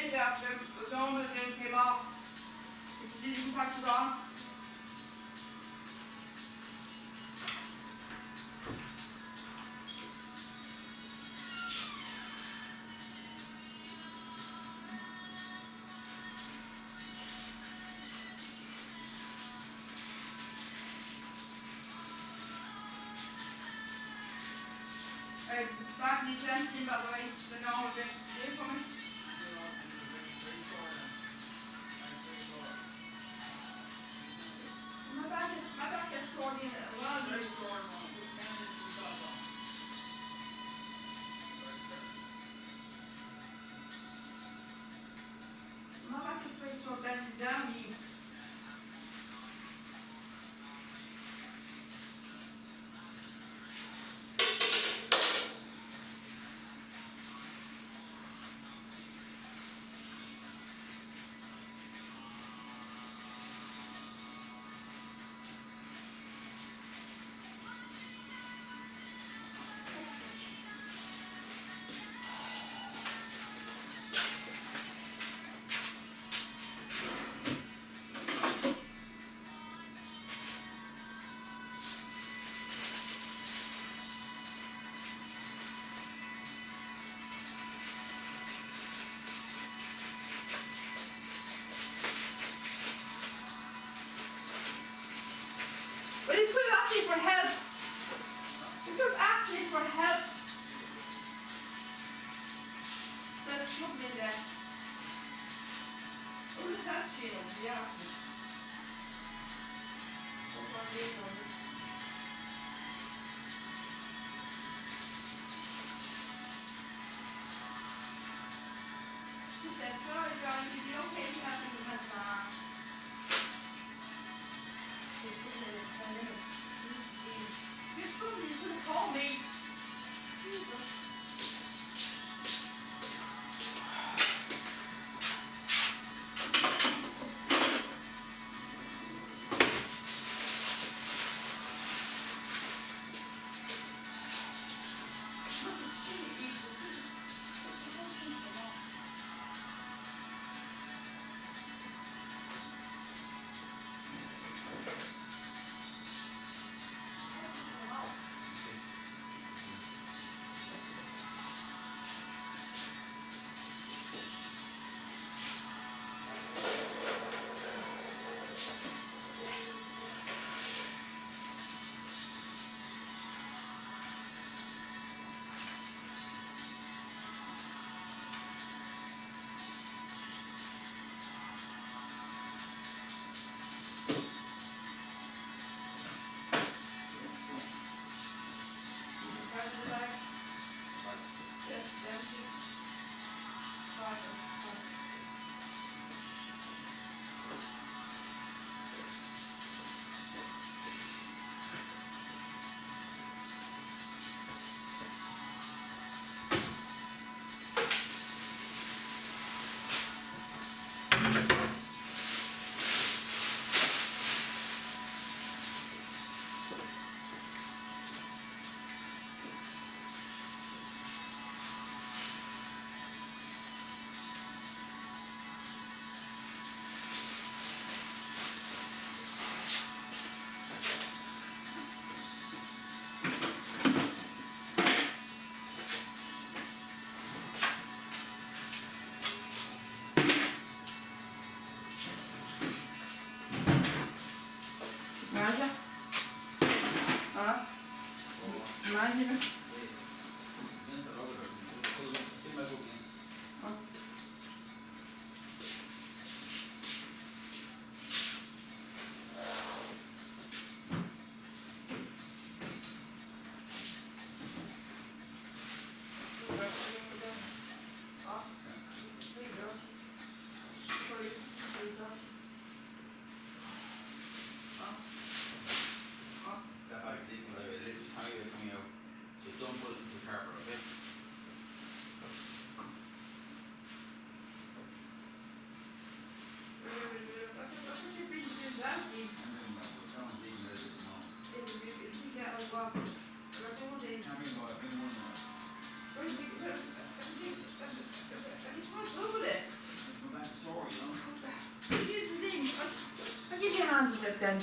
lite efter damen came off. Did you touch it on? Back in the empty, by the way, the normal drinks. Are you coming? My back is sore in it. Well, very sore. My back is very sore bending down here. But you could have asked me for help. You could have asked me for help. There's something in there. Oh, look at that, Gino. Yeah. He said, sorry, darling, you'll be okay if you have to do my car. You're somebody who's gonna call me. Jesus. Imagine. Huh? Imagine. then.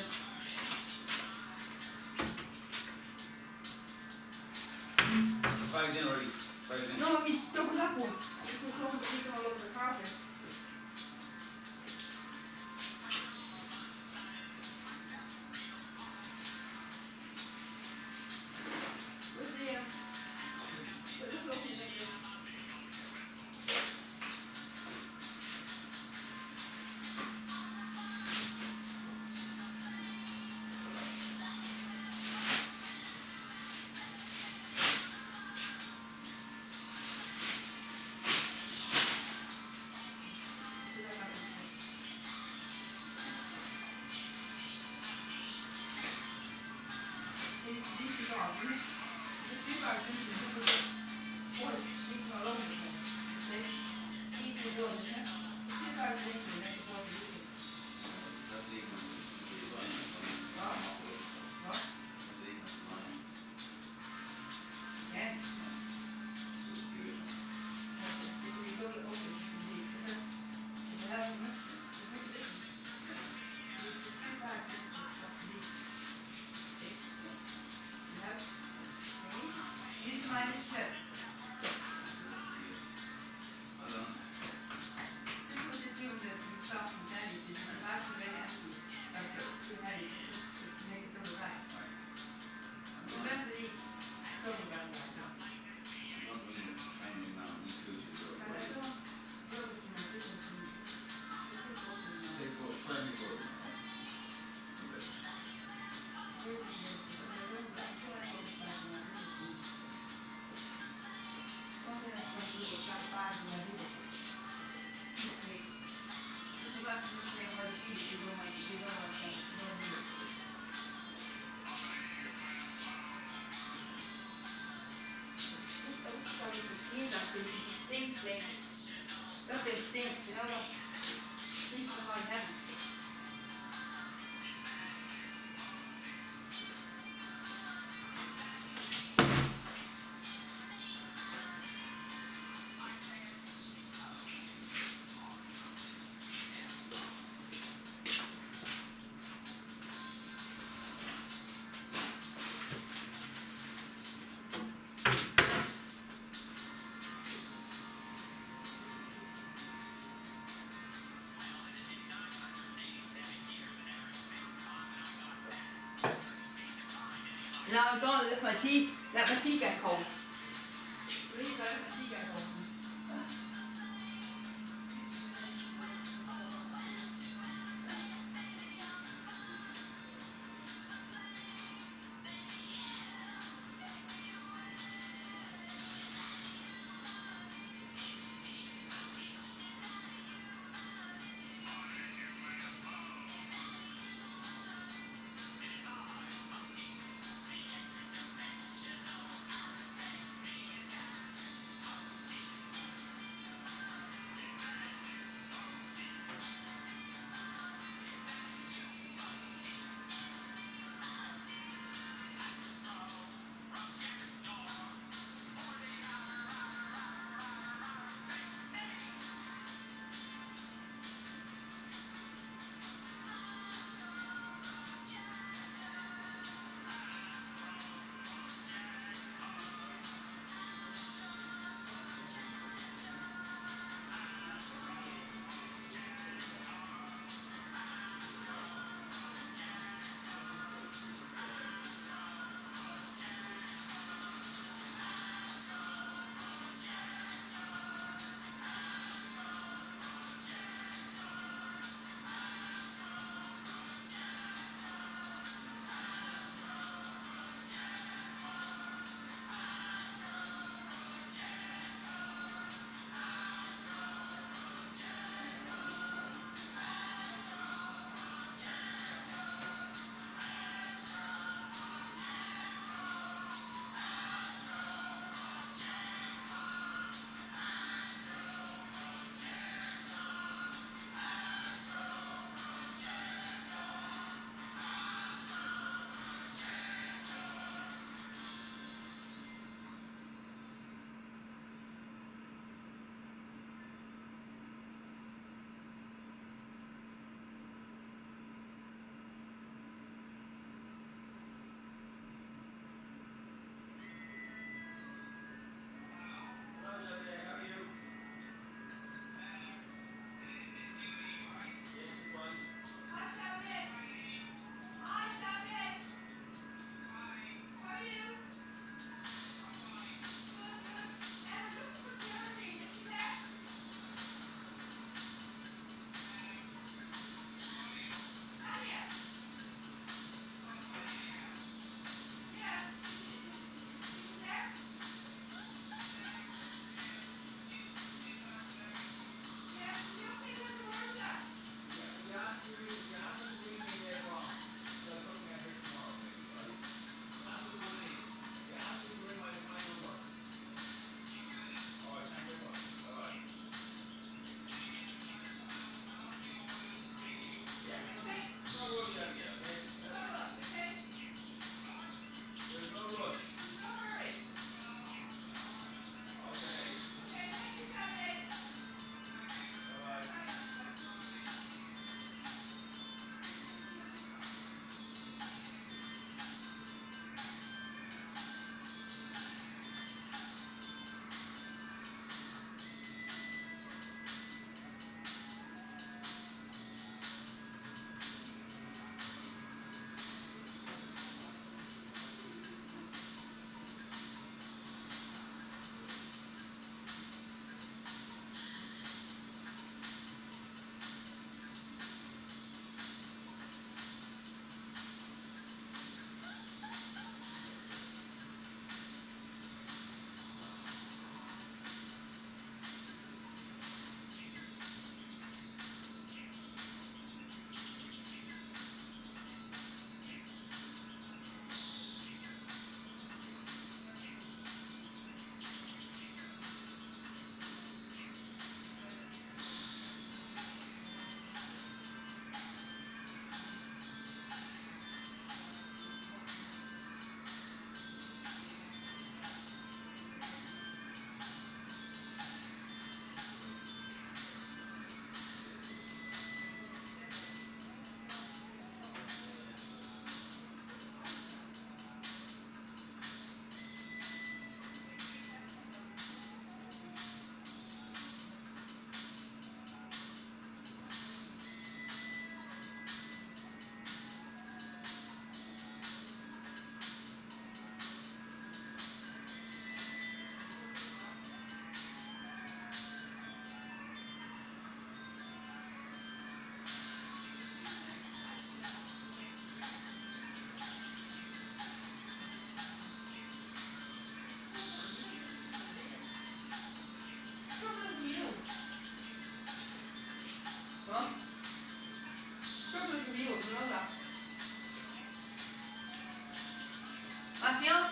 Flags in already. Flags in. No, I mean, double that one. If we're throwing the people all over the carpet. Where's the, where's the floating liquid? These are all, the two guys in the one, these are all over the place. See? These are done, isn't it? The two guys in the next one, That's the equal to the line. What? What? That's the equal to the line. Yeah. Just do it. If we go to open, you can see, if it has a mix, it's a big difference. It's the two guys in the these. See? You have, see? These are minus two. Hold on. This was just doing the stuff from Danny, this is actually very empty, like too heavy to make it double back. Remember the double back like that. I'm not really trying to now. You two should go. And I don't do it to my business and Take four. Try me four. Okay. Don't they stinks, you know that? Stinks are hard heavy. Now I'm going to let my tea get cold. Please let my tea get cold.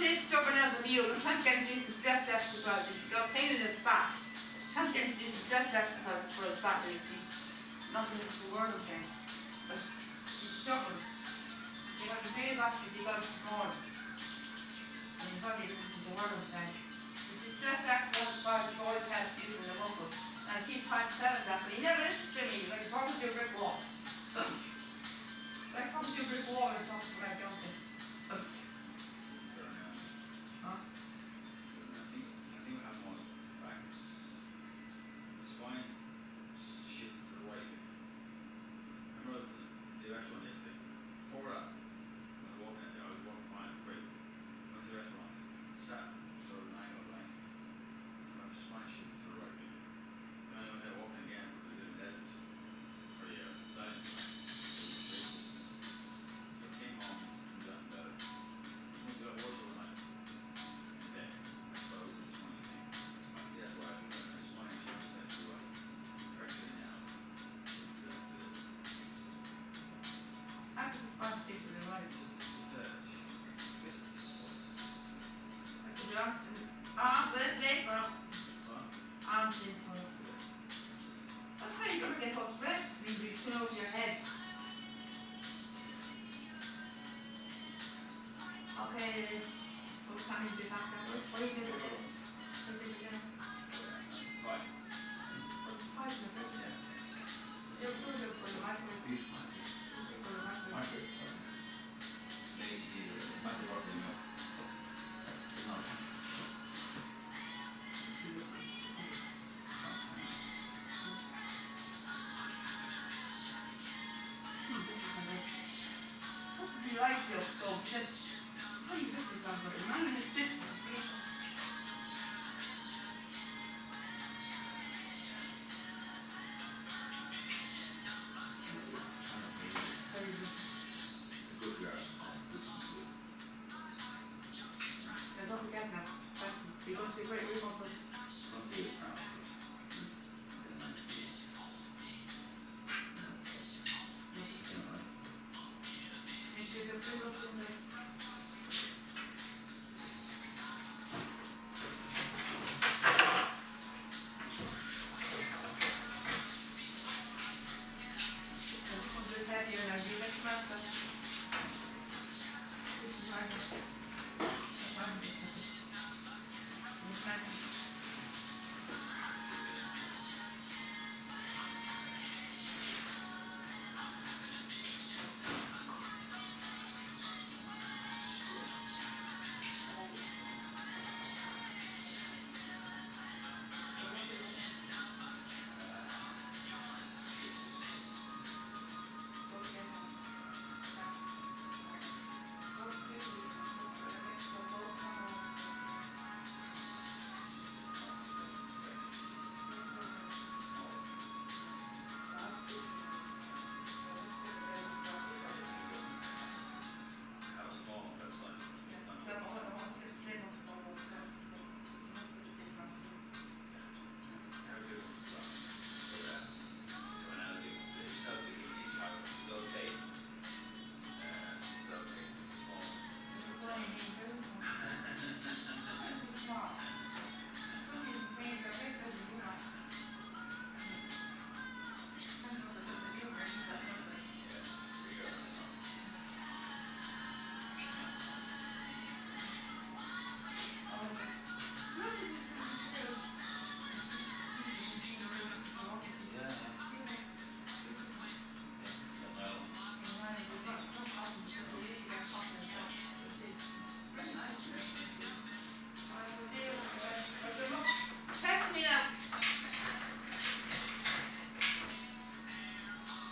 stay stubborn as a mule. I'm trying to get him to do some stretch exercises. He's got pain in his back. I'm trying to get him to do some stretch exercises for his back. He's not listening to the word I'm saying. But he's stubborn. He got the pain back because he got it this morning. And he's probably listening to the word I'm saying. The stretch exercises always helps using the muscles. And I keep trying to tell him that, but he never listens to me. He's like talking to a brick wall. Like talking to a brick wall or something like that, don't they? Huh? I think what happened was back. The spine shifted to the right. Remember the actual one yesterday? Before that, when I was walking fine, great. Went to the restaurant, sat sort of an angle line. And my spine shifted to the right. Then I went there walking again for the deadlift. Or side. So I came home and done better. Went to the horse overnight. Yeah, that's what I was this morning. That's why I think my spine shifted to the right. Correctly now. How does the spine stick to the right? Let's late for arms in for that's how you're going to get those stretches. You turn over your head. Okay, so Tania do that that way. What are you doing? What are you doing? Right. What's the price of it? Yeah. You're good for the microwave. These For the microwave. microwave, sorry. Maybe microwave in milk. No. What does he like your stove? How do you put this on? But the man in his 50s. Good girl. I don't forget now. You're going to be great remote. Don't be a proud.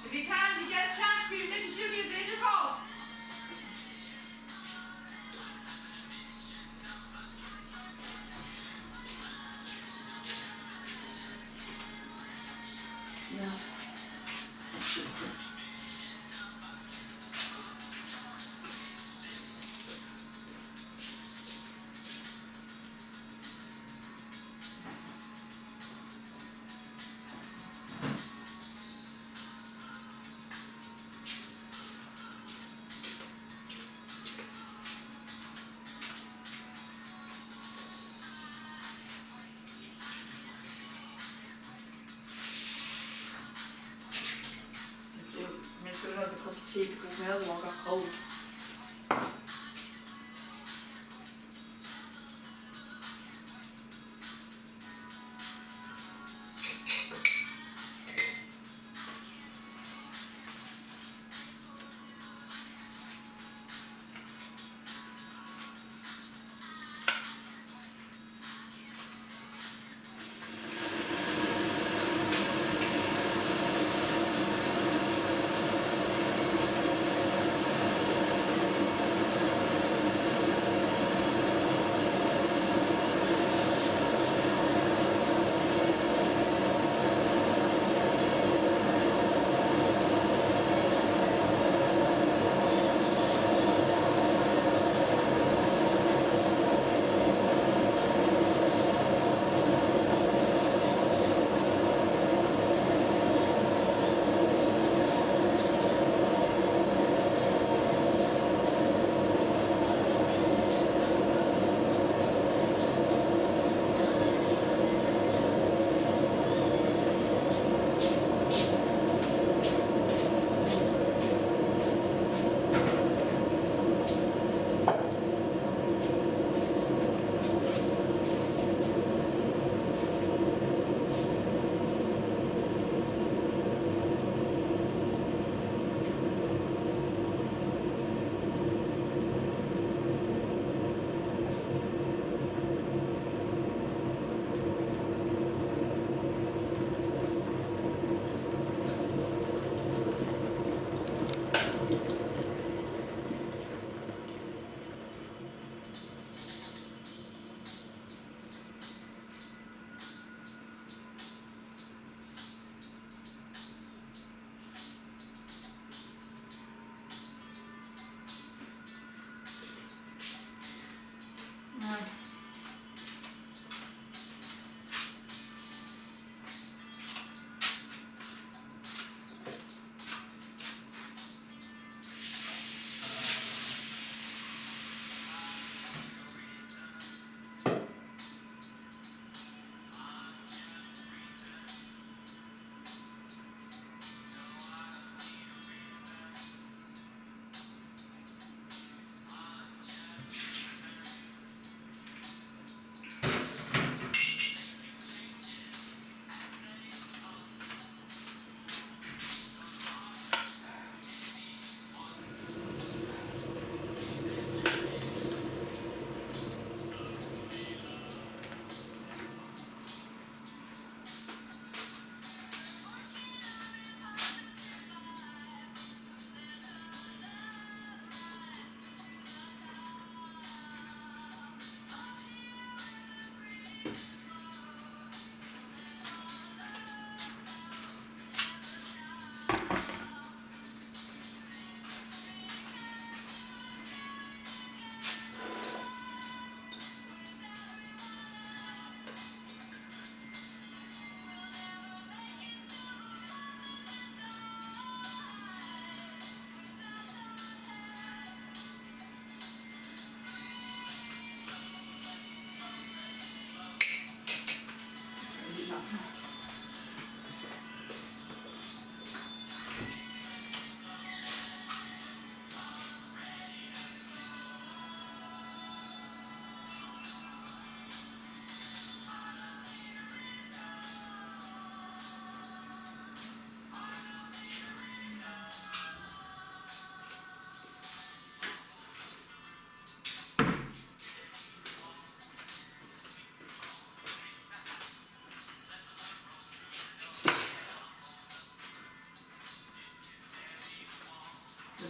If you can, you get a chance for your little Jimmy a bit of call. Yeah. tea because my other one got cold.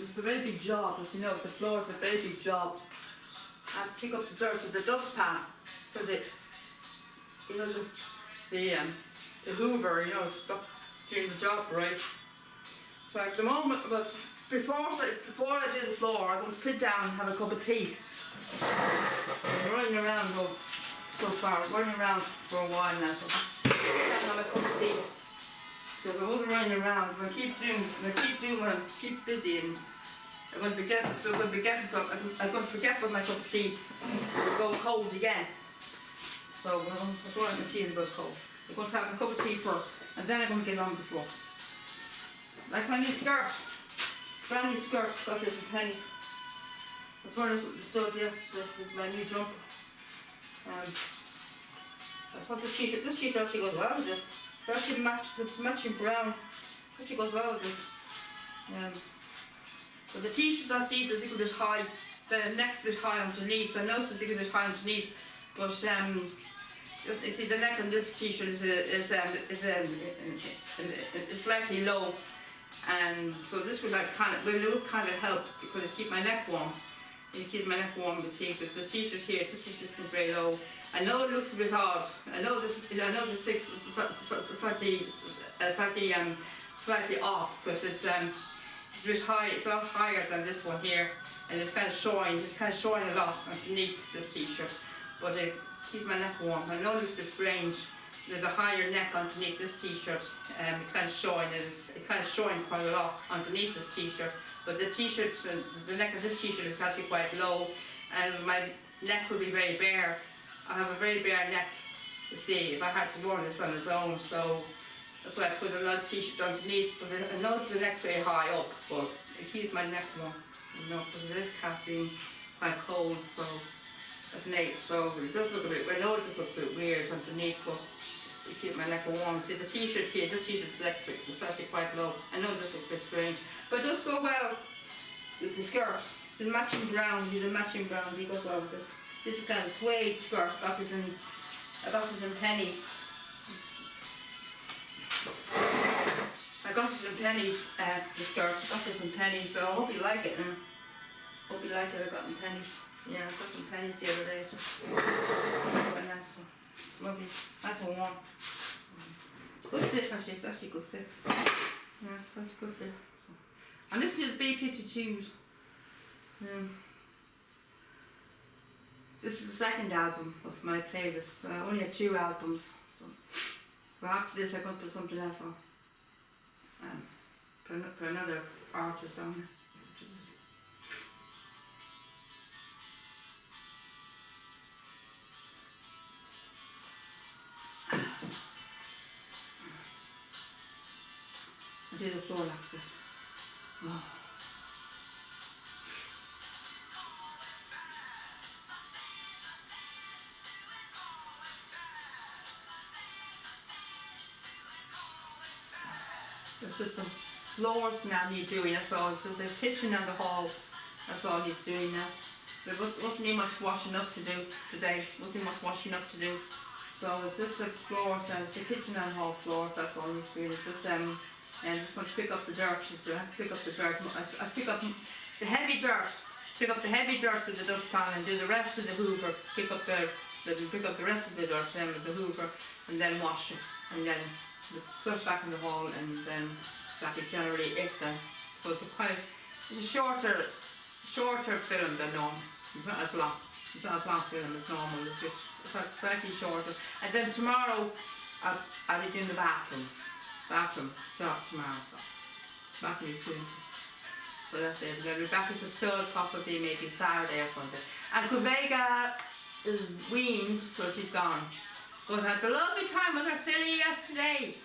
It's a very big job, as you know, the floor is a very big job. I pick up the dirt with the dustpan for the, you know, the Hoover, you know, it's got doing the job right. So at the moment, but before I do the floor, I'm going to sit down and have a cup of tea. I'm running around so far, running around for a while now. So sit down and have a cup of tea. Because I wasn't running around. If I keep doing what I keep busy, and I'm going to forget about my cup of tea. It'll go cold again. So I'm throwing the tea in the bowl cold. I'm going to have a cup of tea first, and then I'm going to get on with the floor. Like my new skirt. brand new skirt, got this in pennies. I was wearing this with the stud yesterday, this is my new jumper. I thought this t-shirt actually goes well with this. It's actually matching brown. Actually goes well with this. But the t-shirt I see is a little bit high. The neck's a bit high underneath. So I noticed it's a little bit high underneath. But just, you see the neck on this t-shirt is slightly low. And so this would like will kind of help because it keep my neck warm. It keeps my neck warm. You see, but the t-shirt here, this is just very low. I know it looks a bit odd. I know the six slightly off because it's a bit high. It's a lot higher than this one here, and it's kind of showing. It's kind of showing a lot underneath this t-shirt, but it keeps my neck warm. I know it looks a bit strange. There's a higher neck underneath this t-shirt, it's kind of showing. It's kind of showing quite a lot underneath this t-shirt. But the t-shirt, the neck of this t-shirt is actually quite low, and my neck will be very bare. I have a very bare neck, you see, if I had to wear this on its own, so that's why I put a lot of t-shirt underneath. But I notice the neck's very high up, but it keeps my neck warm, you know, because it is being quite cold, so at night. So it does look a bit, I know it does look a bit weird underneath, but it keeps my neck warm. See the t-shirt here, this t-shirt's electric, it's actually quite low. I know this looks a bit strange, but it does go well with the skirt. The matching brown, it goes well with this. This is kind of a suede skirt. I got this in pennies. I got it in pennies, the skirt. I got this in pennies, so I hope you like it. Hope you like it. I got it in pennies. Yeah, I got some pennies the other day. So quite nice. It's lovely. Nice and warm. Good fit actually. It's actually a good fit. Yeah, it's actually a good fit. And this is the B-52s. This is the second album of my playlist. I only had 2 albums. So after this I'm going to put something else on. Put another artist on it. I do the floor like this. Oh. It's just the floors now need doing, that's all. It's just the kitchen and the hall, that's all he's doing now. There wasn't any much washing up to do today, so it's just the floor, it's the kitchen and hall floor, that's all he's doing. It's just and just want to pick up the dirt. I have to pick up the dirt. I pick up the heavy dirt. Pick up the heavy dirt with the dustpan and do the rest of the hoover. Pick up the rest of the dirt then with the hoover and then wash it and then the stuff back in the hall and then that is generally it then. So it's a shorter film than normal. It's not as long. It's not as long film as normal. It's just slightly shorter. And then tomorrow I'll be doing the bathroom job tomorrow. So bathroom is doing. So that's it. I'll be back at the stud possibly maybe Saturday or something. And Kuvega is weaned, so she's gone. But I had a lovely time with her filly yesterday.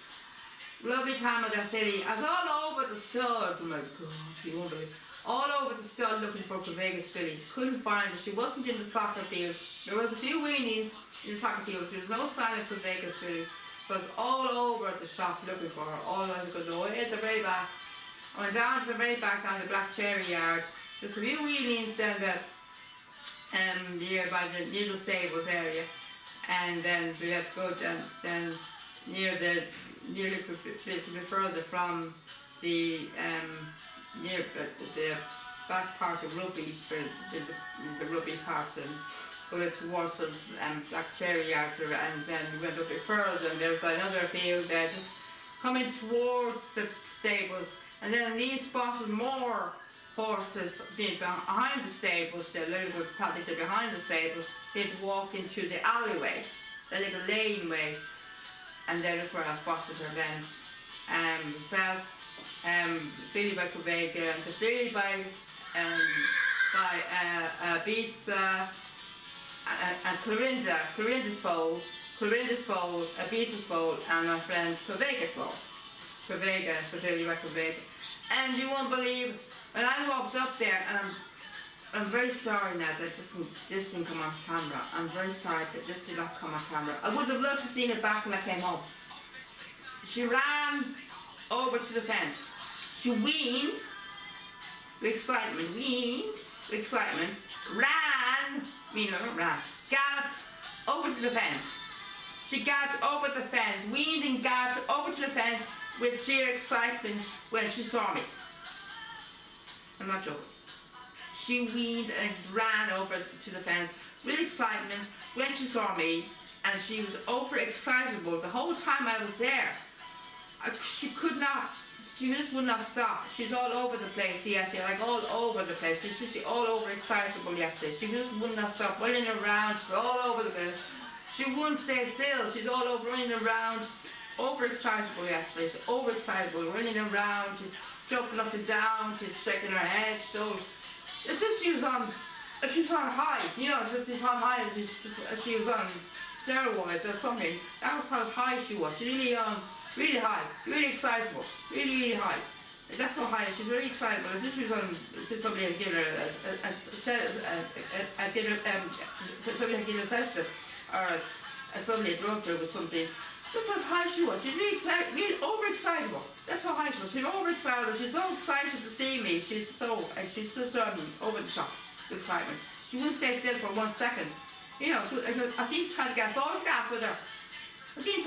Lovely time with her filly. I was all over the stud. Oh my God, you won't believe. All over the stud looking for Kuvega's filly. Couldn't find her. She wasn't in the soccer field. There was a few weanings in the soccer field. There was no sign of Kuvega's filly. So I was all over the shop looking for her. All I could know is the very back. I went down to the very back on the Black Cherry yard. There's a few weanings down there near by the Needle Stables area. And then we had to go down near a little bit further from the near the back part of Rugby, the Rugby part, and go towards the Black Cherry yard, and then we went a bit further, and there was another field there, just coming towards the stables, and then these spotted more horses being behind the stables, they're a little bit probably behind the stables. They had to walk into the alleyway, the little laneway, and then that's where I spotted her then. Myself, Billy by Kuvega, and the Billy by Beats and Clarinda's foal, a Beatles foal, and my friend Kuvega's foal. Kuvega, so Billy by Kuvega. And you won't believe And I walked up there, and I'm very sorry now that this didn't come on camera. I'm very sorry that this did not come on camera. I would have loved to seen it back when I came home. She ran over to the fence. She weaned with excitement, galloped over to the fence. She galloped over the fence, weaned and galloped over to the fence with sheer excitement when she saw me. I'm not joking. She weaned and ran over to the fence with excitement when she saw me, and she was overexcitable the whole time I was there. She just would not stop. She's all over the place yesterday, like all over the place. She's all over excitable yesterday. She just would not stop running around. She's all over the place. She wouldn't stay still. She's all over running around. She's overexcitable yesterday. She's overexcitable, running around. She's jumping up and down. She's shaking her head. So it's just she was on high. You know, just on high. She was on steroids or something. That was how high she was. She really high, really excitable, really high. That's how high. She's very excitable. As if she was on. Somebody had given her somebody had given her sedative, or somebody had drugged her with something. That's how high she was. She's really excited, really overexcitable. That's how high she was. She's overexcitable. She's so excited to see me. She's just over the shop with excitement. She wouldn't stay still for 1 second. You know, I think she's trying to get a photograph with her. And she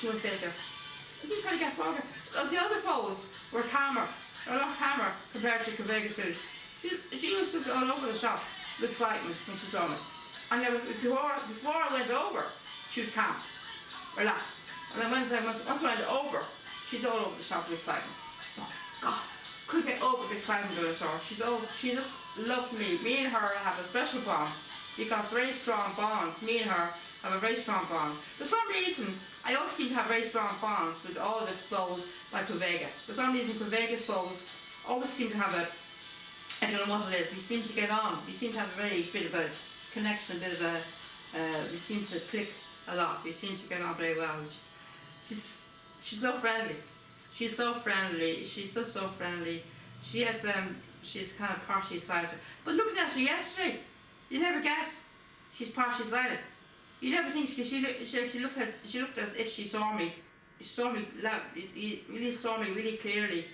wouldn't stay there. I think trying to get photograph. The other foes were calmer. A lot calmer compared to Vegas Village. She was just all over the shop with excitement when she saw me. And then before I went over, she was calm, relaxed. And then once I went over, she's all over the shop with excitement. Oh God, couldn't get over the excitement when I saw her. She just loved me. Me and her have a special bond. We got a very strong bond. Me and her have a very strong bond. For some reason, I also seem to have very strong bonds with all the foes like Vega. For some reason, Vega's foes always seem to have I don't know what it is, we seem to get on. We seem to have a very bit of a connection, we seem to click a lot. We seem to get on very well. She's so friendly. She's so friendly. She's so friendly. She's kind of partially sighted. But looking at her yesterday, you never guess she's partially sighted. You never think she looked as if she saw me. She saw me really clearly,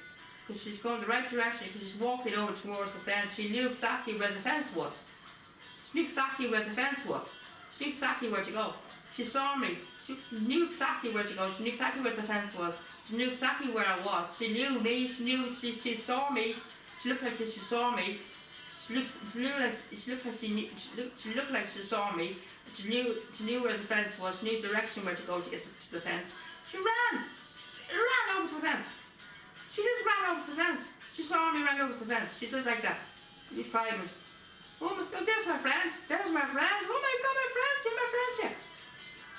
because she's going the right direction, because she's walking over towards the fence. She knew exactly where the fence was. She knew exactly where the fence was. She knew exactly where to go. She saw me. She knew exactly where to go. She knew exactly where the fence was. She knew exactly where I was. She knew me. She saw me. She looked like she saw me. She looked like she saw me. She knew where the fence was. She knew direction where to go to get to the fence. She ran over to the fence. She just ran over to the fence. She saw me run over to the fence. She just like that. Excitement. Oh, there's my friend. There's my friend. Oh my God, my friend. See my friends here.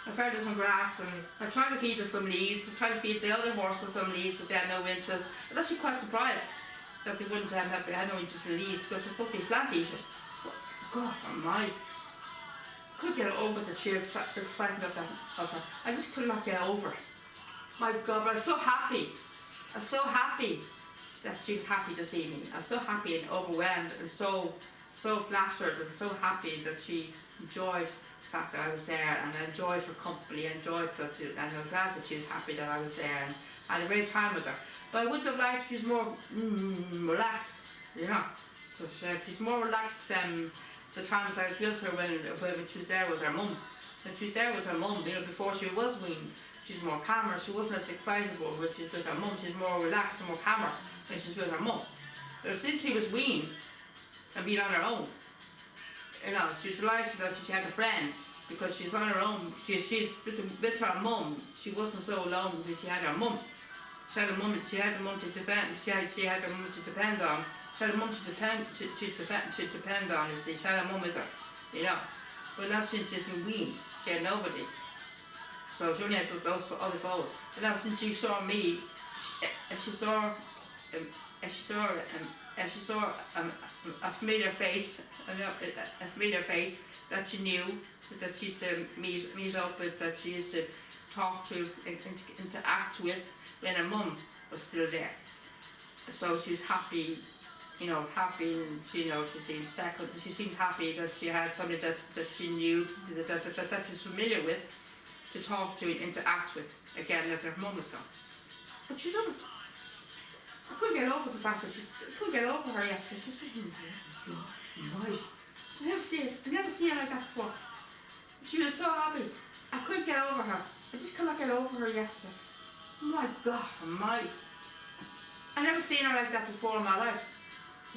I fed her some grass, and I tried to feed her some leaves. I tried to feed the other horses some leaves, but they had no interest. I was actually quite surprised that they wouldn't have, they had no interest in leaves, because they're supposed to be plant eaters. But God almighty. Couldn't get over the sheer excitement of her. I just could not get over it. My God, but I was so happy. I was so happy that she was happy to see me. I was so happy and overwhelmed, and so flattered, and so happy that she enjoyed the fact that I was there, and I enjoyed her company, and I was glad that she was happy that I was there, and I had a great time with her. But I would have liked if she was more relaxed, you know. So she's more relaxed than the times I was with her when she was there with her mum. When she was there with her mum, you know, before she was weaned, she's more calmer. She wasn't as excitable when she's with her mum. She's more relaxed and more calmer when she's with her mum. But since she was weaned and been on her own, you know, she's delighted that she had a friend, because she's on her own. She's with her mum. She wasn't so alone because she had her mum. She had a mum to depend. She had her mum to depend on. She had a mum to depend on. You see, she had a mum with her, you know. But now since she's been weaned, she had nobody. So she only had those other foes. But now since she saw me, she saw a familiar face, that she knew, that she used to meet up with, that she used to talk to, interact with when her mum was still there. So she was happy, happy, and she seemed second. She seemed happy that she had somebody that she knew, that she was familiar with, to talk to and interact with. Again, after her mum was gone. But she didn't. I couldn't get over the fact that I couldn't get over her yesterday. She said, right. I never seen her like that before. She was so happy. I couldn't get over her. I just could not get over her yesterday. My God, I never seen her like that before in my life.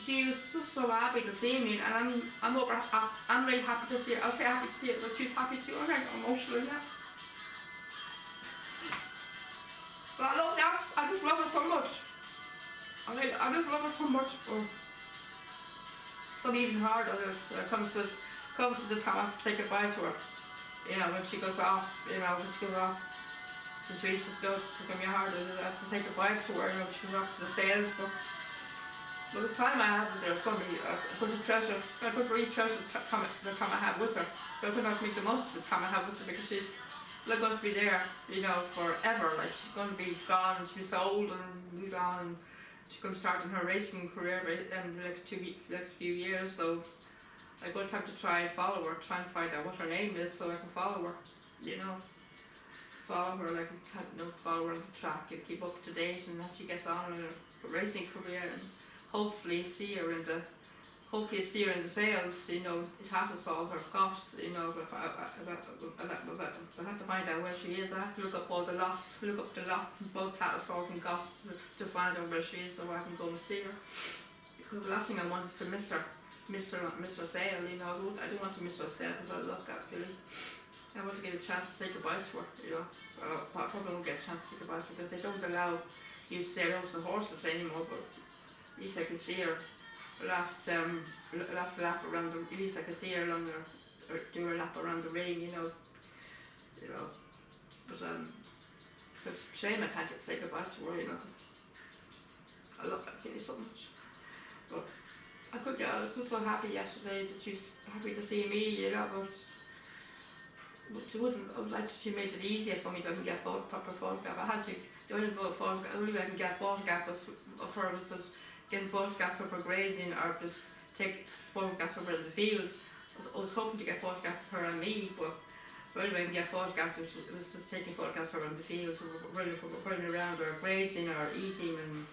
She was just so happy to see me, and I'm really happy to see her. I was very happy to see her, but she's happy too. I'm like emotional now. But I love her. I just love her so much. I just love her so much. It's gonna be even harder when it comes to the time I have to say goodbye to her. When she goes off. And she leaves the stuff, it's going to be harder to say goodbye to her, she goes off to the sales, but the time I have with her, it's going to be a good treasure. I could really treasure the time I have with her. So I could not make the most of the time I have with her, because she's not going to be there, forever. Like, she's going to be gone, she'll be so old and moved on, and she's going to start in her racing career in the next few years, so I'm going to have to try and follow her, try and find out what her name is so I can follow her, follow her, like, follow her on the track and keep up to date, and how she gets on in her racing career, and hopefully see her in the sales, Tattersalls or Goffs, but I have to find out where she is. I have to look up the lots in both Tattersalls and Goffs to find out where she is, so I can go and see her. Because the last thing I want is to miss her sale, I don't want to miss her sale, because I love that filly. I want to get a chance to say goodbye to her, I probably won't get a chance to say goodbye to her, because they don't allow you to say hello to the horses anymore, but at least I can see her last lap around at least I can see her do her lap around the ring, but it's a shame I can't get to say goodbye to her, because I love that filly so much. But I was just so happy yesterday that she was happy to see me, but she wouldn't. She made it easier for me to get a proper photograph. I had to. The only way I can get a photograph of her was just getting photographs of her grazing, or just take photographs of her in the fields. I was hoping to get photographs of her and me, but the only way I can get photographs was just taking photographs of her in the fields, running around, or grazing, or eating, and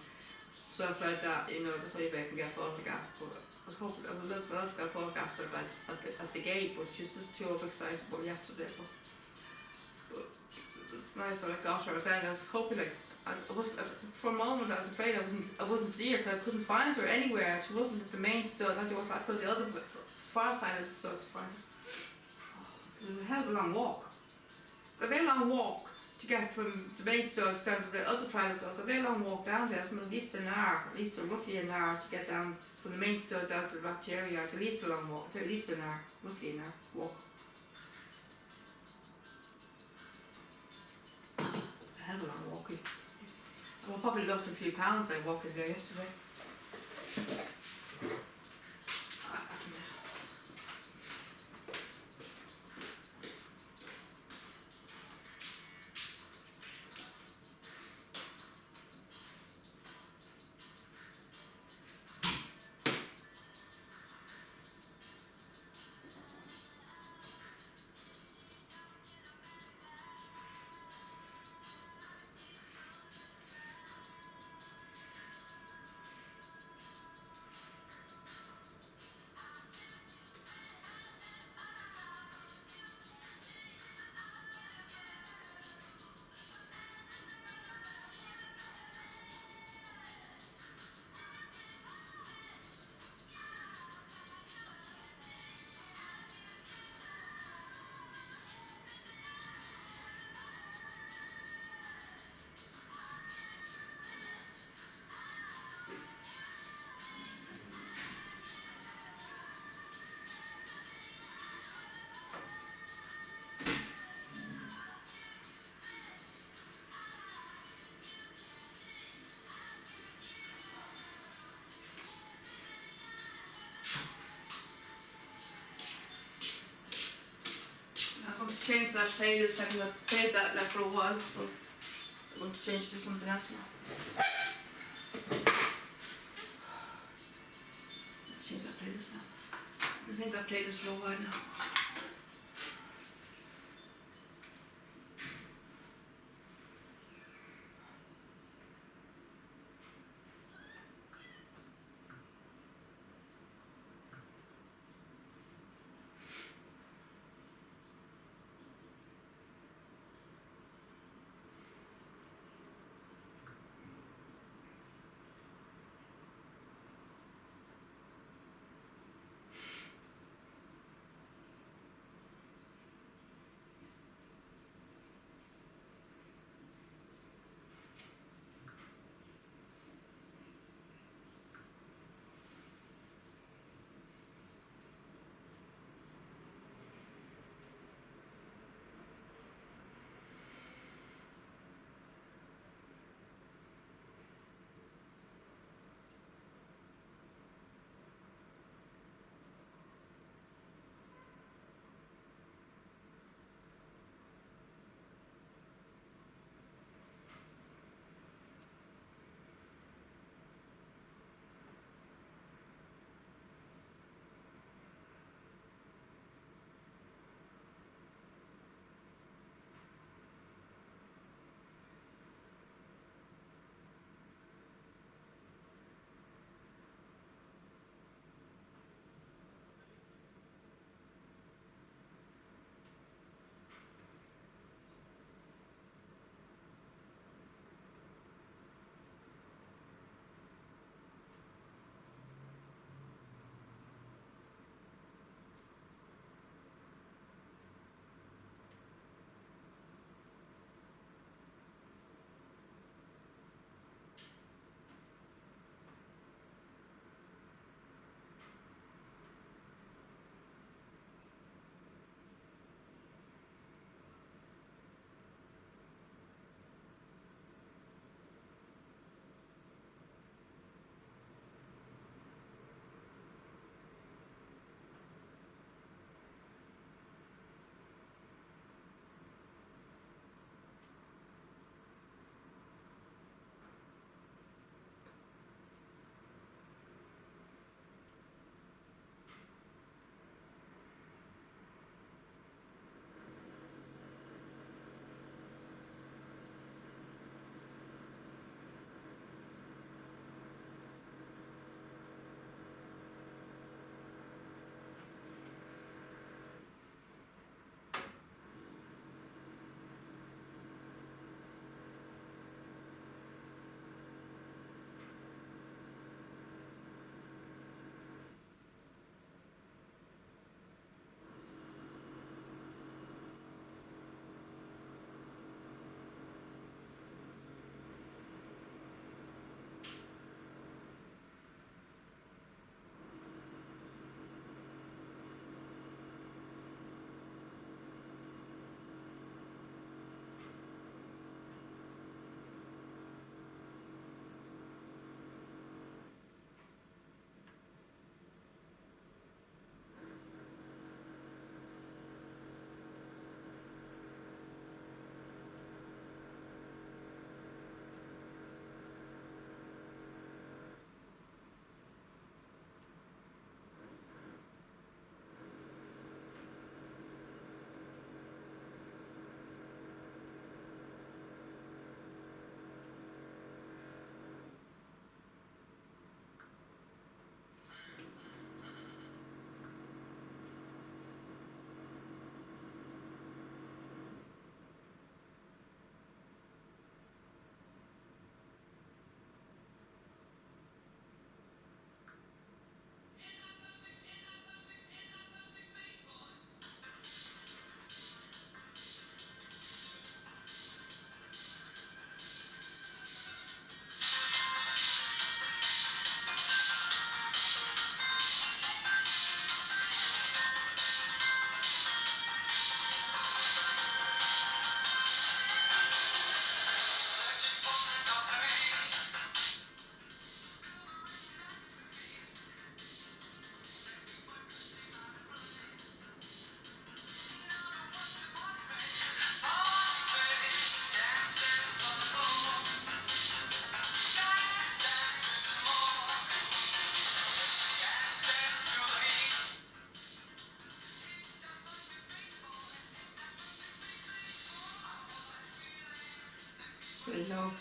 stuff like that. That's the only way I can get photographs. But I was hoping I would love to get a photograph of her at the gate, but she was just too overexcitable yesterday. But it's nice that I got her again. I was hoping, for a moment I was afraid I wouldn't see her, because I couldn't find her anywhere. She wasn't at the main stud. I had to go to the other far side of the stud to find her. It was a hell of a long walk. It's a very long walk to get from the main stud down to the other side of the stud. It's a very long walk down there. It's at least an hour, roughly an hour to get down from the main stud down to the back cherry yard. At least a long walk, at least an hour, roughly an hour walk. A hell of a long walk. I probably lost a few pounds walking there yesterday. I'm going to change that playlist. I've played that for a while, so I'm going to change to something else now. play this now. I think I've played this for a while now. you know.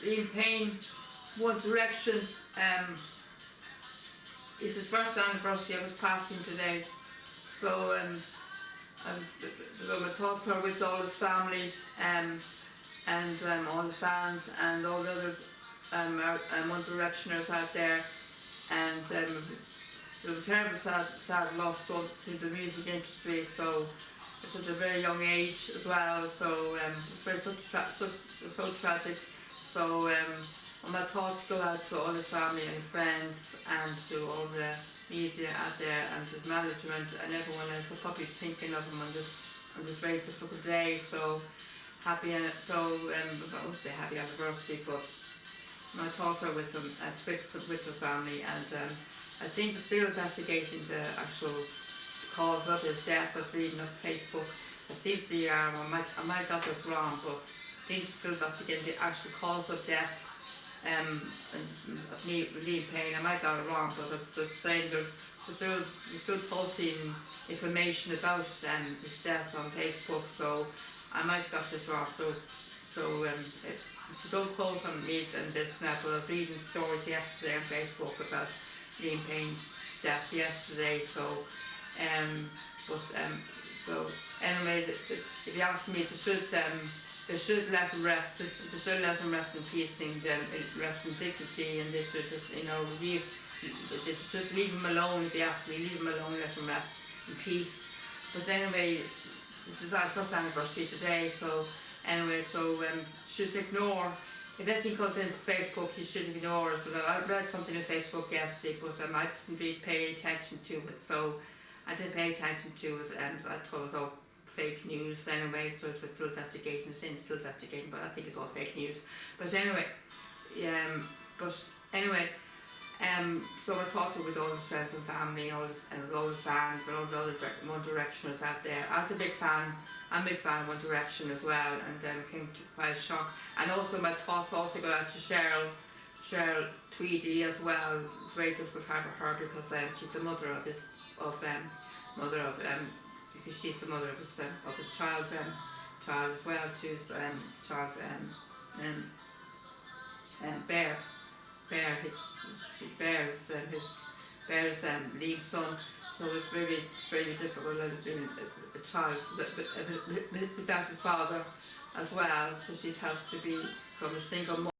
Ian Payne, One Direction, it's his first anniversary of his passing today. So my thoughts are with all his family and all his fans and all the other One Directioners out there. And it was a terrible sad loss to the music industry. So at such a very young age as well. So so tragic. So my thoughts go out to all his family and friends and to all the media out there and his management and everyone else. Are probably thinking of him on this very difficult day. So happy, I won't say happy anniversary, but my thoughts are with him and with his family. And I think they're still investigating the actual cause of his death. I was reading on Facebook. I think I might got this wrong, but I think they're still investigating the actual cause of death of Liam Payne. I might got it wrong, but they're saying they're still posting information about his death on Facebook. So I might have got this wrong. So don't quote on me and this now, but I was reading stories yesterday on Facebook about Liam Payne's death yesterday. So anyway, if you ask me, they should let him rest. They should let him rest in peace and rest in dignity, and they should just leave him alone. If you ask me, leave him alone, let him rest in peace. But anyway, this is our first anniversary today. So anyway, should ignore. If anything comes in Facebook, you should ignore it. But I read something on Facebook yesterday, but I didn't really pay attention to it. So I didn't pay attention to it, and I thought it was all fake news anyway. So it's still investigating, but I think it's all fake news. But anyway, so I thought it with all his friends and family, and with all his fans and all the other One Directioners out there. I'm a big fan of One Direction as well, and came to quite a shock. And also my thoughts also go out to Cheryl Tweedy as well. It's very difficult for her because she's the mother of his because she's the mother of his child as well too. So Bear's lead son. So it's very, very difficult being a child without his father as well. So she has to be from a single mother.